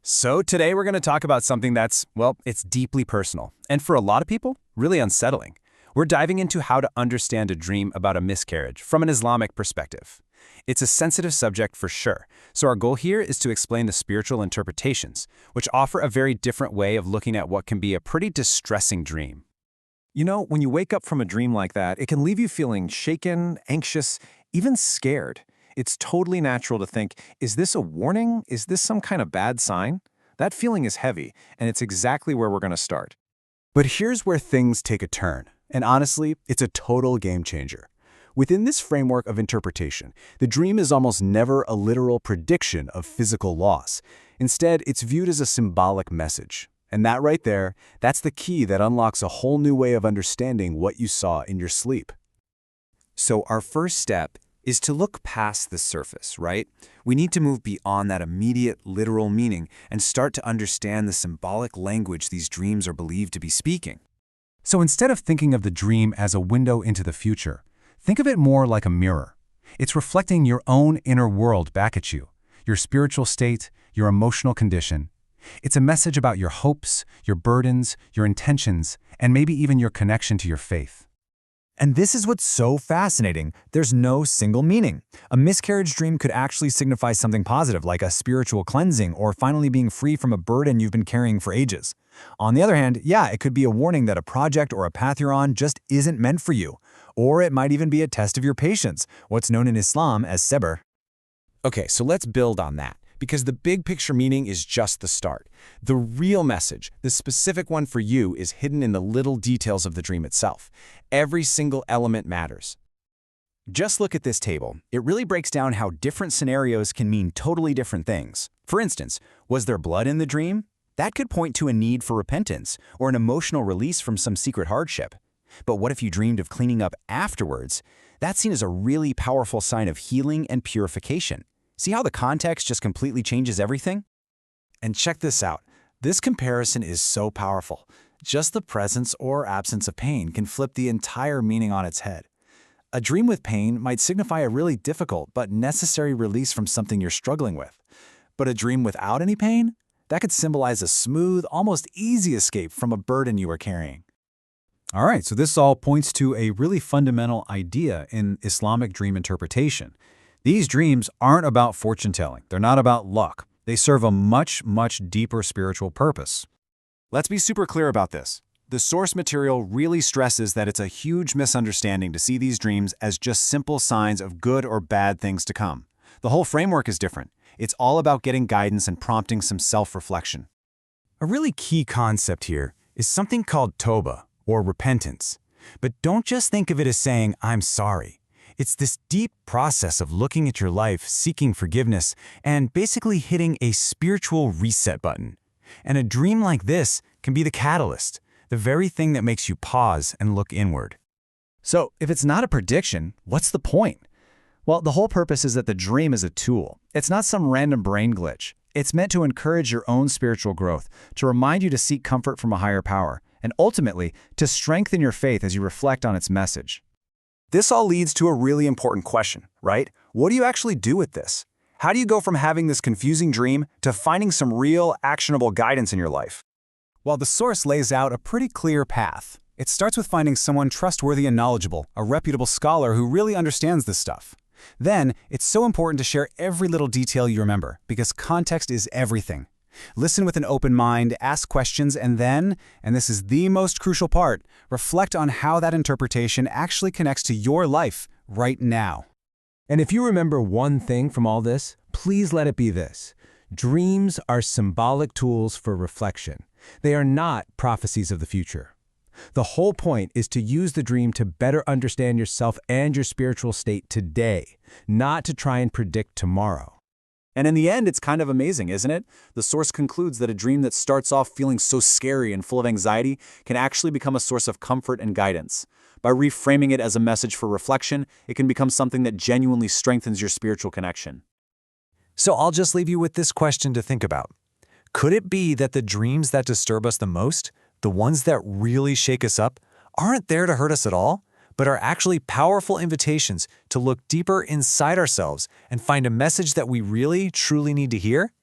So today we're going to talk about something that's, well, it's deeply personal, and for a lot of people, really unsettling. We're diving into how to understand a dream about a miscarriage from an Islamic perspective. It's a sensitive subject for sure, so our goal here is to explain the spiritual interpretations, which offer a very different way of looking at what can be a pretty distressing dream. You know, when you wake up from a dream like that, it can leave you feeling shaken, anxious, even scared. It's totally natural to think, is this a warning? Is this some kind of bad sign? That feeling is heavy, and it's exactly where we're going to start. But here's where things take a turn, and honestly, it's a total game changer. Within this framework of interpretation, the dream is almost never a literal prediction of physical loss. Instead, it's viewed as a symbolic message. And that right there, that's the key that unlocks a whole new way of understanding what you saw in your sleep. So our first step is to look past the surface, right? We need to move beyond that immediate literal meaning and start to understand the symbolic language these dreams are believed to be speaking. So instead of thinking of the dream as a window into the future, think of it more like a mirror. It's reflecting your own inner world back at you, your spiritual state, your emotional condition. It's a message about your hopes, your burdens, your intentions, and maybe even your connection to your faith. And this is what's so fascinating. There's no single meaning. A miscarriage dream could actually signify something positive, like a spiritual cleansing or finally being free from a burden you've been carrying for ages. On the other hand, yeah, it could be a warning that a project or a path you're on just isn't meant for you. Or it might even be a test of your patience, what's known in Islam as sabr. Okay, so let's build on that, because the big picture meaning is just the start. The real message, the specific one for you, is hidden in the little details of the dream itself. Every single element matters. Just look at this table. It really breaks down how different scenarios can mean totally different things. For instance, was there blood in the dream? That could point to a need for repentance or an emotional release from some secret hardship. But what if you dreamed of cleaning up afterwards? That's seen as a really powerful sign of healing and purification. See how the context just completely changes everything? And check this out. This comparison is so powerful. Just the presence or absence of pain can flip the entire meaning on its head. A dream with pain might signify a really difficult but necessary release from something you're struggling with. But a dream without any pain? That could symbolize a smooth, almost easy escape from a burden you were carrying. All right, so this all points to a really fundamental idea in Islamic dream interpretation. These dreams aren't about fortune-telling. They're not about luck. They serve a much, much deeper spiritual purpose. Let's be super clear about this. The source material really stresses that it's a huge misunderstanding to see these dreams as just simple signs of good or bad things to come. The whole framework is different. It's all about getting guidance and prompting some self-reflection. A really key concept here is something called tawbah, or repentance. But don't just think of it as saying, I'm sorry. It's this deep process of looking at your life, seeking forgiveness, and basically hitting a spiritual reset button. And a dream like this can be the catalyst, the very thing that makes you pause and look inward. So, if it's not a prediction, what's the point? Well, the whole purpose is that the dream is a tool. It's not some random brain glitch. It's meant to encourage your own spiritual growth, to remind you to seek comfort from a higher power, and ultimately, to strengthen your faith as you reflect on its message. This all leads to a really important question, right? What do you actually do with this? How do you go from having this confusing dream to finding some real, actionable guidance in your life? Well, the source lays out a pretty clear path. It starts with finding someone trustworthy and knowledgeable, a reputable scholar who really understands this stuff. Then, it's so important to share every little detail you remember, because context is everything. Listen with an open mind, ask questions, and then, and this is the most crucial part, reflect on how that interpretation actually connects to your life right now. And if you remember one thing from all this, please let it be this. Dreams are symbolic tools for reflection. They are not prophecies of the future. The whole point is to use the dream to better understand yourself and your spiritual state today, not to try and predict tomorrow. And in the end, it's kind of amazing, isn't it? The source concludes that a dream that starts off feeling so scary and full of anxiety can actually become a source of comfort and guidance. By reframing it as a message for reflection, it can become something that genuinely strengthens your spiritual connection. So I'll just leave you with this question to think about. Could it be that the dreams that disturb us the most, the ones that really shake us up, aren't there to hurt us at all, but are actually powerful invitations to look deeper inside ourselves and find a message that we really, truly need to hear?